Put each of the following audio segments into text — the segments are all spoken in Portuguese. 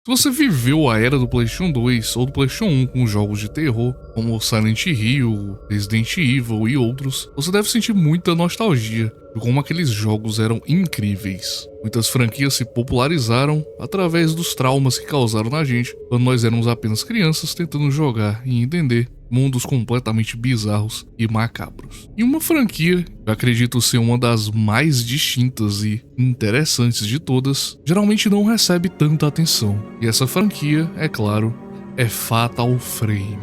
Se você viveu a era do PlayStation 2 ou do PlayStation 1 com jogos de terror, como Silent Hill, Resident Evil e outros, você deve sentir muita nostalgia de como aqueles jogos eram incríveis. Muitas franquias se popularizaram através dos traumas que causaram na gente quando nós éramos apenas crianças tentando jogar e entender mundos completamente bizarros e macabros. E uma franquia, que acredito ser uma das mais distintas e interessantes de todas, geralmente não recebe tanta atenção. E essa franquia, é claro, é Fatal Frame.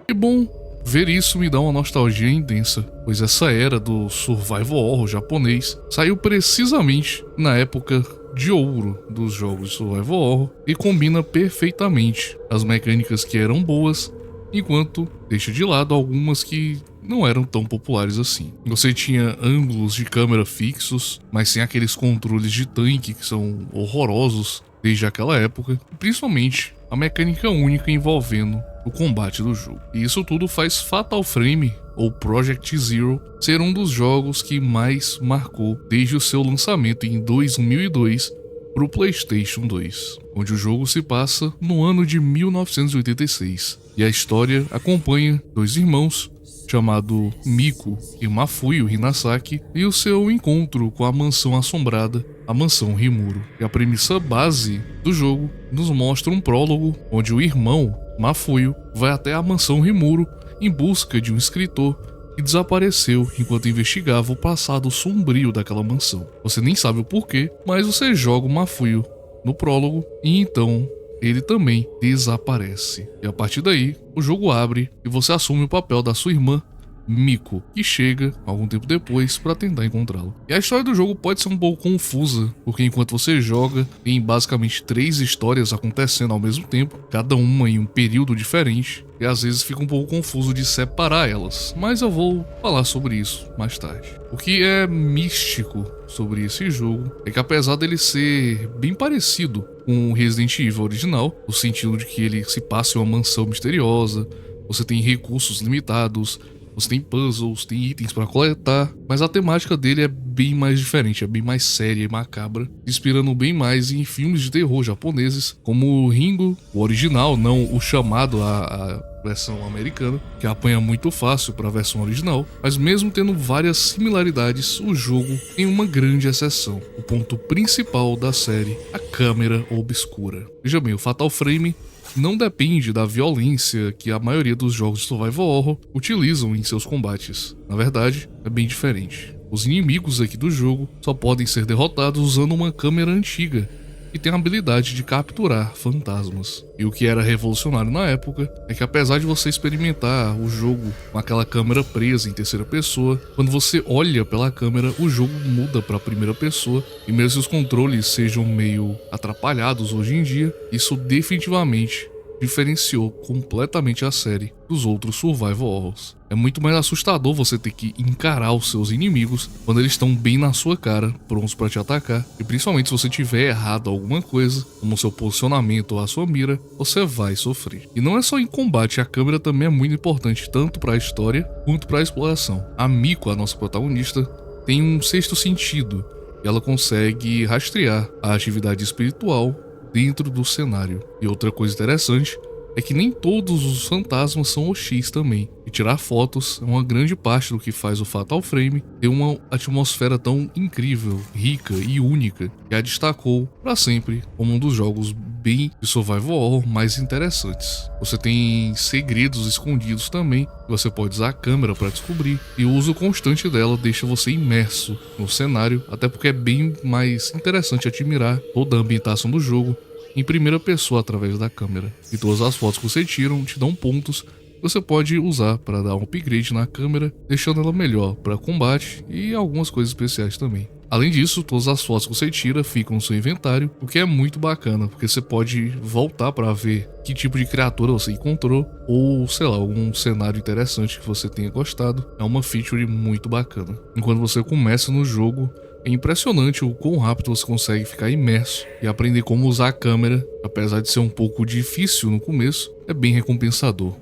Que bom, ver isso me dá uma nostalgia intensa, pois essa era do survival horror japonês saiu precisamente na época de ouro dos jogos de survival horror e combina perfeitamente as mecânicas que eram boas, enquanto deixa de lado algumas que não eram tão populares assim. Você tinha ângulos de câmera fixos, mas sem aqueles controles de tanque que são horrorosos desde aquela época, e principalmente a mecânica única envolvendo o combate do jogo. E isso tudo faz Fatal Frame, ou Project Zero, ser um dos jogos que mais marcou desde o seu lançamento em 2002 para o PlayStation 2, onde o jogo se passa no ano de 1986, e a história acompanha dois irmãos, chamado Miko e Mafuyu Hinasaki, e o seu encontro com a mansão assombrada, a mansão Rimuro. E a premissa base do jogo nos mostra um prólogo onde o irmão Mafuyu vai até a mansão Rimuro em busca de um escritor que desapareceu enquanto investigava o passado sombrio daquela mansão. Você nem sabe o porquê, mas você joga o Mafuyu no prólogo e então ele também desaparece. E a partir daí, o jogo abre e você assume o papel da sua irmã, Miko, que chega algum tempo depois para tentar encontrá-lo. E a história do jogo pode ser um pouco confusa, porque enquanto você joga, tem basicamente 3 histórias acontecendo ao mesmo tempo, cada uma em um período diferente, e às vezes fica um pouco confuso de separar elas, mas eu vou falar sobre isso mais tarde. O que é místico sobre esse jogo é que, apesar dele ser bem parecido com o Resident Evil original, no sentido de que ele se passa em uma mansão misteriosa, você tem recursos limitados, você tem puzzles, tem itens para coletar, mas a temática dele é bem mais diferente, é bem mais séria e macabra, inspirando bem mais em filmes de terror japoneses, como o Ringo, o original, não o chamado, a versão americana, que apanha muito fácil para a versão original, mas mesmo tendo várias similaridades, o jogo tem uma grande exceção. O ponto principal da série, a câmera obscura. Veja bem, o Fatal Frame não depende da violência que a maioria dos jogos de survival horror utilizam em seus combates. Na verdade, é bem diferente. Os inimigos aqui do jogo só podem ser derrotados usando uma câmera antiga, que tem a habilidade de capturar fantasmas. E o que era revolucionário na época é que, apesar de você experimentar o jogo com aquela câmera presa em terceira pessoa, quando você olha pela câmera, o jogo muda para a primeira pessoa, e mesmo que os controles sejam meio atrapalhados hoje em dia, isso definitivamente diferenciou completamente a série dos outros survival horrors. É muito mais assustador você ter que encarar os seus inimigos quando eles estão bem na sua cara, prontos para te atacar, e principalmente se você tiver errado alguma coisa, como o seu posicionamento ou a sua mira, você vai sofrer. E não é só em combate, a câmera também é muito importante, tanto para a história quanto para a exploração. A Miko, a nossa protagonista, tem um sexto sentido, e ela consegue rastrear a atividade espiritual dentro do cenário. E outra coisa interessante é que nem todos os fantasmas são OX também, e tirar fotos é uma grande parte do que faz o Fatal Frame ter uma atmosfera tão incrível, rica e única, que a destacou para sempre como um dos jogos bem de survival horror mais interessantes. Você tem segredos escondidos também, que você pode usar a câmera para descobrir, e o uso constante dela deixa você imerso no cenário, até porque é bem mais interessante admirar toda a ambientação do jogo em primeira pessoa através da câmera. E todas as fotos que você tira te dão pontos que você pode usar para dar um upgrade na câmera, deixando ela melhor para combate e algumas coisas especiais também. Além disso, todas as fotos que você tira ficam no seu inventário, o que é muito bacana, porque você pode voltar para ver que tipo de criatura você encontrou, ou sei lá, algum cenário interessante que você tenha gostado. É uma feature muito bacana. Enquanto você começa no jogo, é impressionante o quão rápido você consegue ficar imerso e aprender como usar a câmera. Apesar de ser um pouco difícil no começo, é bem recompensador.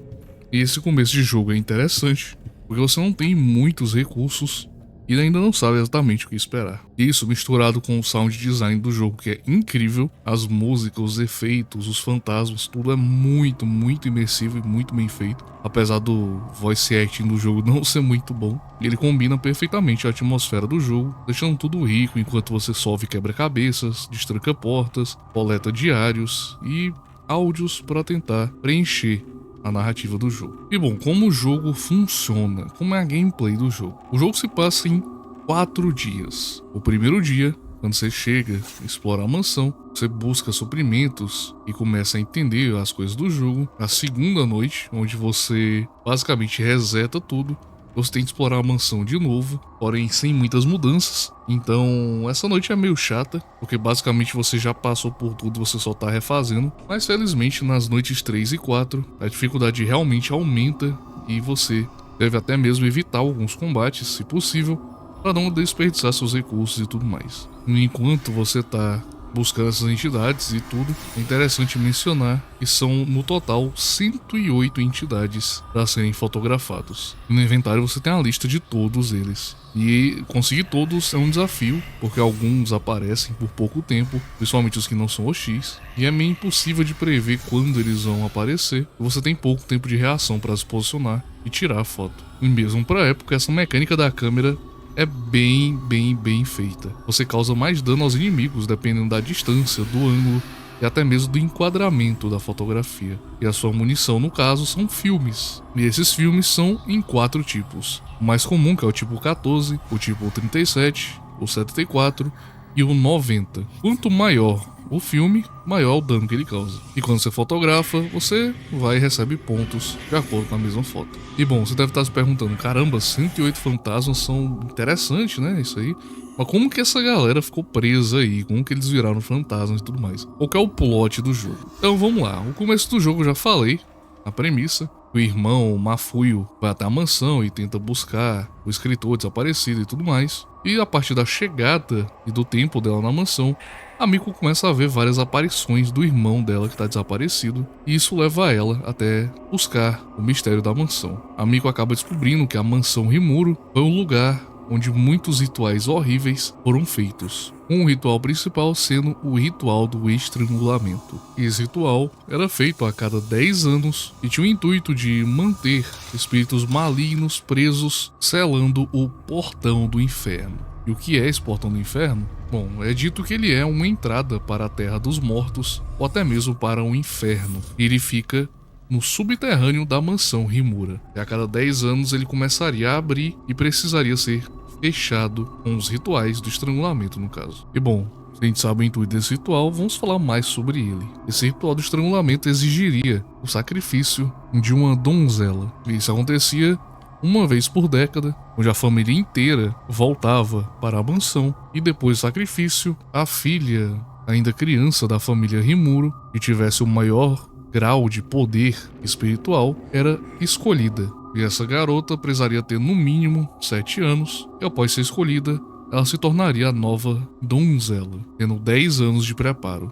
E esse começo de jogo é interessante, porque você não tem muitos recursos e ainda não sabe exatamente o que esperar. Isso misturado com o sound design do jogo, que é incrível, as músicas, os efeitos, os fantasmas, tudo é muito, muito imersivo e muito bem feito. Apesar do voice acting do jogo não ser muito bom, ele combina perfeitamente a atmosfera do jogo, deixando tudo rico enquanto você solve quebra-cabeças, destranca portas, coleta diários e áudios para tentar preencher a narrativa do jogo. E bom, como o jogo funciona, como é a gameplay do jogo? O jogo se passa em 4 dias. O primeiro dia, quando você chega, explora a mansão, você busca suprimentos e começa a entender as coisas do jogo. A segunda noite, onde você basicamente reseta tudo, você tem que explorar a mansão de novo, porém sem muitas mudanças. Então essa noite é meio chata, porque basicamente você já passou por tudo, você só tá refazendo. Mas felizmente nas noites 3 e 4 a dificuldade realmente aumenta e você deve até mesmo evitar alguns combates, se possível, para não desperdiçar seus recursos e tudo mais. Enquanto você tá buscando essas entidades e tudo, é interessante mencionar que são no total 108 entidades para serem fotografados. No inventário você tem a lista de todos eles. E conseguir todos é um desafio, porque alguns aparecem por pouco tempo, principalmente os que não são OX, e é meio impossível de prever quando eles vão aparecer, e você tem pouco tempo de reação para se posicionar e tirar a foto. E mesmo para a época, essa mecânica da câmera é bem feita. Você causa mais dano aos inimigos dependendo da distância, do ângulo e até mesmo do enquadramento da fotografia. E a sua munição, no caso, são filmes. E esses filmes são em 4 tipos. O mais comum, que é o tipo 14, o tipo 37, o 74 e o 90. Quanto maior o filme, maior o dano que ele causa. E quando você fotografa, você vai e recebe pontos de acordo com a mesma foto. E bom, você deve estar se perguntando, caramba, 108 fantasmas são interessantes, né? Isso aí. Mas como que essa galera ficou presa aí? Como que eles viraram fantasmas e tudo mais? Qual que é o plot do jogo? Então vamos lá, o começo do jogo eu já falei, a premissa. O irmão Mafuio vai até a mansão e tenta buscar o escritor desaparecido e tudo mais. E a partir da chegada e do tempo dela na mansão, a Miko começa a ver várias aparições do irmão dela que está desaparecido, e isso leva ela até buscar o mistério da mansão. A Miko acaba descobrindo que a mansão Rimuro foi um lugar onde muitos rituais horríveis foram feitos. Um ritual principal sendo o ritual do estrangulamento. Esse ritual era feito a cada 10 anos e tinha o intuito de manter espíritos malignos presos, selando o portão do inferno. E o que é esse portão do inferno? Bom, é dito que ele é uma entrada para a terra dos mortos ou até mesmo para o inferno. E ele fica no subterrâneo da mansão Rimura. E a cada 10 anos ele começaria a abrir e precisaria ser fechado com os rituais do estrangulamento, no caso. E bom, se a gente sabe o intuito desse ritual, vamos falar mais sobre ele. Esse ritual do estrangulamento exigiria o sacrifício de uma donzela. E isso acontecia uma vez por década, onde a família inteira voltava para a mansão e depois do sacrifício, a filha, ainda criança da família Rimuro, que tivesse o maior grau de poder espiritual, era escolhida. E essa garota precisaria ter no mínimo 7 anos, e após ser escolhida, ela se tornaria a nova donzela, tendo 10 anos de preparo.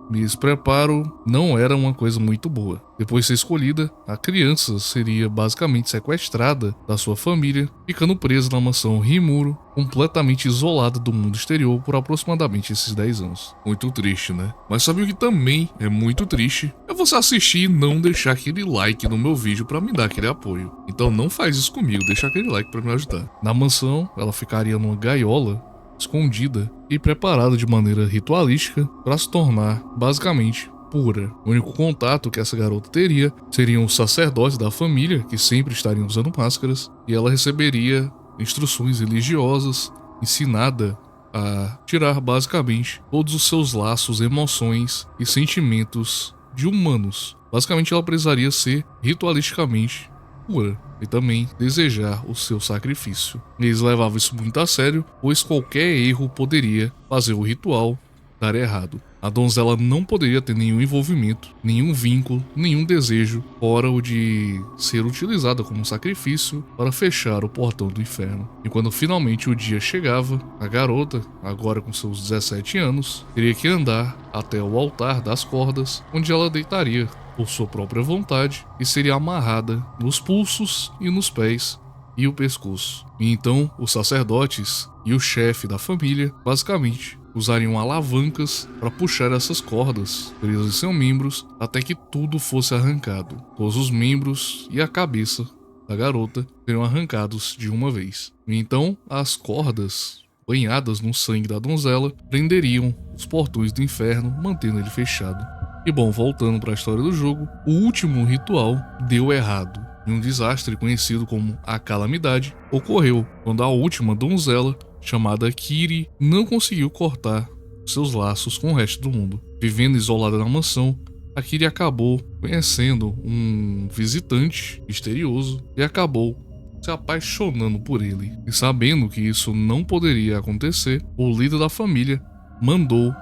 E esse preparo não era uma coisa muito boa. Depois de ser escolhida, a criança seria basicamente sequestrada da sua família, ficando presa na mansão Rimuro, completamente isolada do mundo exterior por aproximadamente esses 10 anos. Muito triste, né? Mas sabe o que também é muito triste? É você assistir e não deixar aquele like no meu vídeo pra me dar aquele apoio. Então não faz isso comigo, deixa aquele like pra me ajudar. Na mansão, ela ficaria numa gaiola escondida e preparada de maneira ritualística para se tornar basicamente pura. O único contato que essa garota teria seriam os sacerdotes da família, que sempre estariam usando máscaras, e ela receberia instruções religiosas, ensinada a tirar basicamente todos os seus laços, emoções e sentimentos de humanos. Basicamente ela precisaria ser ritualisticamente pura e também desejar o seu sacrifício. Eles levavam isso muito a sério, pois qualquer erro poderia fazer o ritual dar errado. A donzela não poderia ter nenhum envolvimento, nenhum vínculo, nenhum desejo, fora o de ser utilizada como sacrifício para fechar o portão do inferno. E quando finalmente o dia chegava, a garota, agora com seus 17 anos, teria que andar até o altar das cordas, onde ela deitaria por sua própria vontade e seria amarrada nos pulsos e nos pés e o pescoço. E então os sacerdotes e o chefe da família basicamente usariam alavancas para puxar essas cordas presas em seus membros até que tudo fosse arrancado. Todos os membros e a cabeça da garota seriam arrancados de uma vez. E então as cordas, banhadas no sangue da donzela, prenderiam os portões do inferno, mantendo ele fechado. E bom, voltando para a história do jogo, o último ritual deu errado. E um desastre conhecido como a Calamidade ocorreu quando a última donzela, chamada Kiri, não conseguiu cortar seus laços com o resto do mundo. Vivendo isolada na mansão, a Kiri acabou conhecendo um visitante misterioso e acabou se apaixonando por ele. E sabendo que isso não poderia acontecer, o líder da família mandou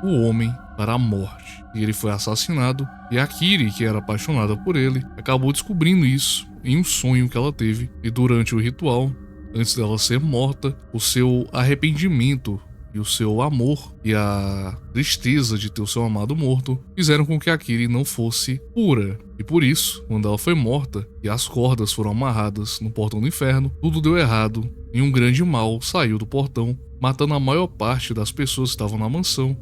o homem para a morte. E ele foi assassinado, e a Kiri, que era apaixonada por ele, acabou descobrindo isso em um sonho que ela teve. E durante o ritual, antes dela ser morta, o seu arrependimento e o seu amor e a tristeza de ter o seu amado morto fizeram com que a Kiri não fosse pura. E por isso, quando ela foi morta e as cordas foram amarradas no portão do inferno, tudo deu errado e um grande mal saiu do portão, matando a maior parte das pessoas que estavam na mansão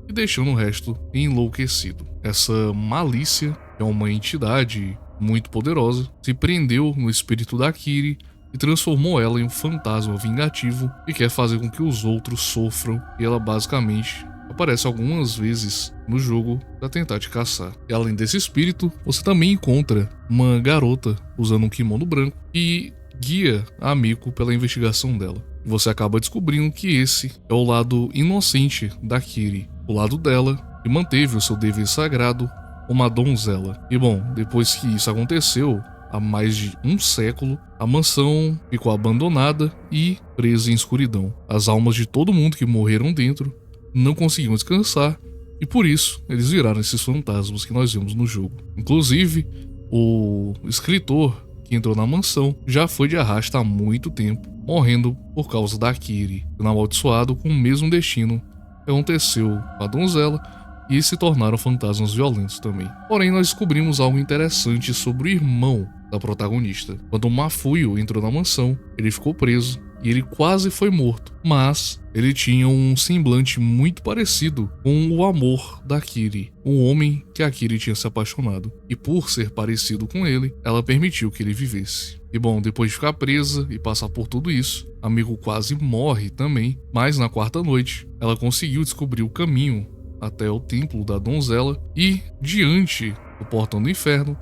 e deixando o resto enlouquecido. Essa malícia, que é uma entidade muito poderosa, se prendeu no espírito da Kiri e transformou ela em um fantasma vingativo que quer fazer com que os outros sofram, e ela basicamente aparece algumas vezes no jogo para tentar te caçar. E além desse espírito, você também encontra uma garota usando um kimono branco e guia a Miko pela investigação dela. E você acaba descobrindo que esse é o lado inocente da Kiri, o lado dela que manteve o seu dever sagrado como a donzela. E bom, depois que isso aconteceu, há mais de um século, a mansão ficou abandonada e presa em escuridão. As almas de todo mundo que morreram dentro não conseguiam descansar e por isso eles viraram esses fantasmas que nós vemos no jogo. Inclusive, o escritor que entrou na mansão já foi de arrasta há muito tempo, morrendo por causa da Kiri, sendo amaldiçoado com o mesmo destino que aconteceu com a donzela, e se tornaram fantasmas violentos também. Porém, nós descobrimos algo interessante sobre o irmão da protagonista. Quando o Mafuio entrou na mansão, ele ficou preso e ele quase foi morto, mas ele tinha um semblante muito parecido com o amor da Kiri, o homem que a Kiri tinha se apaixonado. E por ser parecido com ele, ela permitiu que ele vivesse. E bom, depois de ficar presa e passar por tudo isso, a Miko quase morre também, mas na quarta noite, ela conseguiu descobrir o caminho até o templo da donzela e, diante do portão do inferno,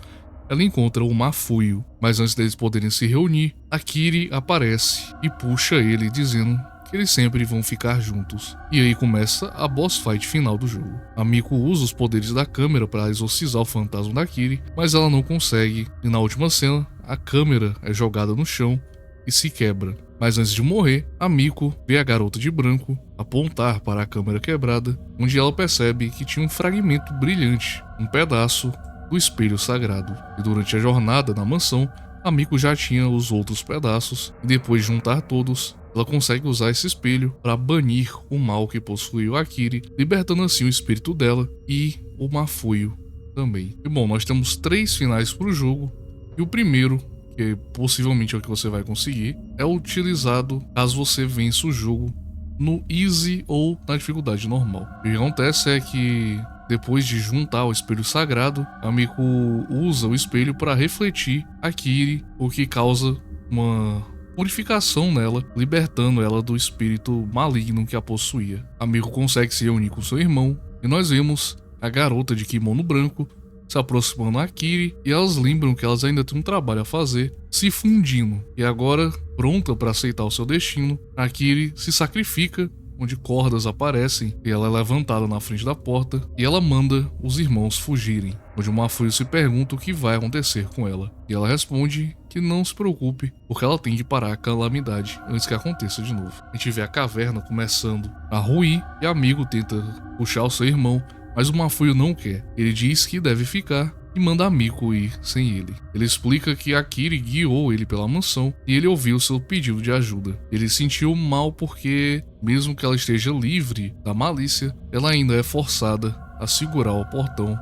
ela encontra o Mafuio. Mas antes deles poderem se reunir, a Kiri aparece e puxa ele, dizendo que eles sempre vão ficar juntos. E aí começa a boss fight final do jogo. A Miko usa os poderes da câmera para exorcizar o fantasma da Kiri, mas ela não consegue, e na última cena, a câmera é jogada no chão e se quebra. Mas antes de morrer, a Miko vê a garota de branco apontar para a câmera quebrada, onde ela percebe que tinha um fragmento brilhante, um pedaço do espelho sagrado. E durante a jornada na mansão, a Miko já tinha os outros pedaços, e depois de juntar todos, ela consegue usar esse espelho para banir o mal que possuiu a Kiri, libertando assim o espírito dela e o Mafuio também. E bom, nós temos 3 finais para o jogo, e o primeiro, que possivelmente é o que você vai conseguir, é utilizado caso você vença o jogo no Easy ou na dificuldade normal. O que acontece é que depois de juntar o espelho sagrado, a Miko usa o espelho para refletir a Kiri, o que causa uma purificação nela, libertando ela do espírito maligno que a possuía. A Miko consegue se reunir com seu irmão e nós vemos a garota de kimono branco se aproximando a Kiri, e elas lembram que elas ainda têm um trabalho a fazer, se fundindo. E agora, pronta para aceitar o seu destino, a Kiri se sacrifica, onde cordas aparecem e ela é levantada na frente da porta, e ela manda os irmãos fugirem, onde o Mafuio se pergunta o que vai acontecer com ela. E ela responde que não se preocupe, porque ela tem de parar a calamidade antes que aconteça de novo. A gente vê a caverna começando a ruir, e o amigo tenta puxar o seu irmão, mas o Mafuio não quer. Ele diz que deve ficar e manda a Miko ir sem ele. Ele explica que a Kiri guiou ele pela mansão e ele ouviu seu pedido de ajuda. Ele sentiu mal porque, mesmo que ela esteja livre da malícia, ela ainda é forçada a segurar o portão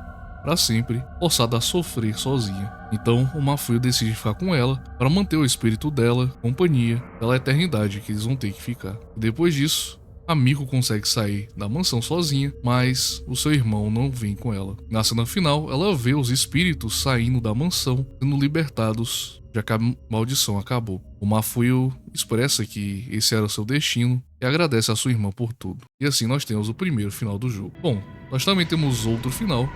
para sempre, forçada a sofrer sozinha. Então, o Mafuio decide ficar com ela para manter o espírito dela companhia pela eternidade que eles vão ter que ficar. E depois disso, a Miko consegue sair da mansão sozinha, mas o seu irmão não vem com ela. Na cena final, ela vê os espíritos saindo da mansão, sendo libertados, já que a maldição acabou. O Mafuio expressa que esse era o seu destino e agradece a sua irmã por tudo. E assim nós temos o primeiro final do jogo. Bom, nós também temos outro final,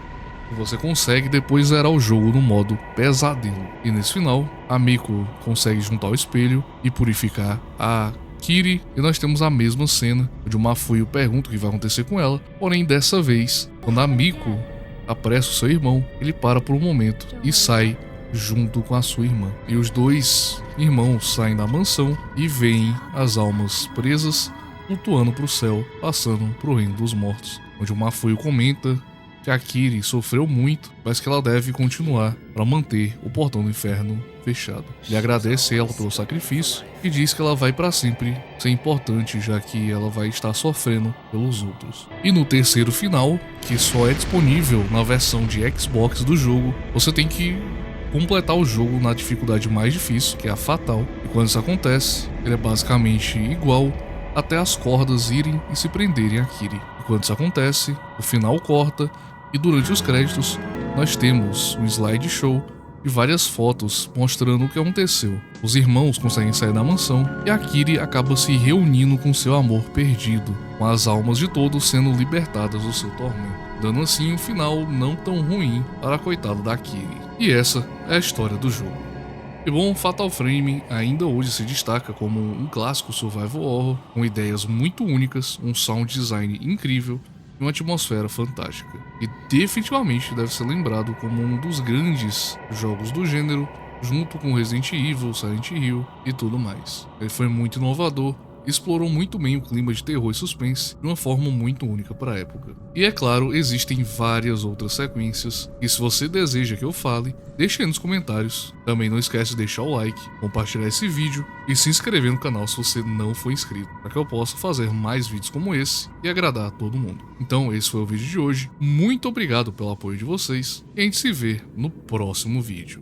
que você consegue depois zerar o jogo no modo pesadelo. E nesse final, a Miko consegue juntar o espelho e purificar a Kiri, e nós temos a mesma cena, onde o Mafuio pergunta o que vai acontecer com ela, porém dessa vez, quando a Miko apressa o seu irmão, ele para por um momento e sai junto com a sua irmã. E os dois irmãos saem da mansão e veem as almas presas flutuando para o céu, passando para o reino dos mortos, onde o Mafuio comenta que a Kiri sofreu muito, mas que ela deve continuar para manter o portão do inferno fechado. Ele agradece ela pelo sacrifício e diz que ela vai para sempre ser importante, já que ela vai estar sofrendo pelos outros. E no terceiro final, que só é disponível na versão de Xbox do jogo, você tem que completar o jogo na dificuldade mais difícil, que é a fatal. E quando isso acontece, ele é basicamente igual até as cordas irem e se prenderem a Kiri. E quando isso acontece, o final corta e durante os créditos nós temos um slideshow e várias fotos mostrando o que aconteceu. Os irmãos conseguem sair da mansão e a Kiri acaba se reunindo com seu amor perdido, com as almas de todos sendo libertadas do seu tormento, dando assim um final não tão ruim para a coitada da Kiri. E essa é a história do jogo. E bom, Fatal Frame ainda hoje se destaca como um clássico survival horror, com ideias muito únicas, um sound design incrível e uma atmosfera fantástica. E definitivamente deve ser lembrado como um dos grandes jogos do gênero, junto com Resident Evil, Silent Hill e tudo mais. Ele foi muito inovador, explorou muito bem o clima de terror e suspense de uma forma muito única para a época. E é claro, existem várias outras sequências, e se você deseja que eu fale, deixe aí nos comentários. Também não esquece de deixar o like, compartilhar esse vídeo e se inscrever no canal se você não for inscrito, para que eu possa fazer mais vídeos como esse e agradar a todo mundo. Então esse foi o vídeo de hoje, muito obrigado pelo apoio de vocês e a gente se vê no próximo vídeo.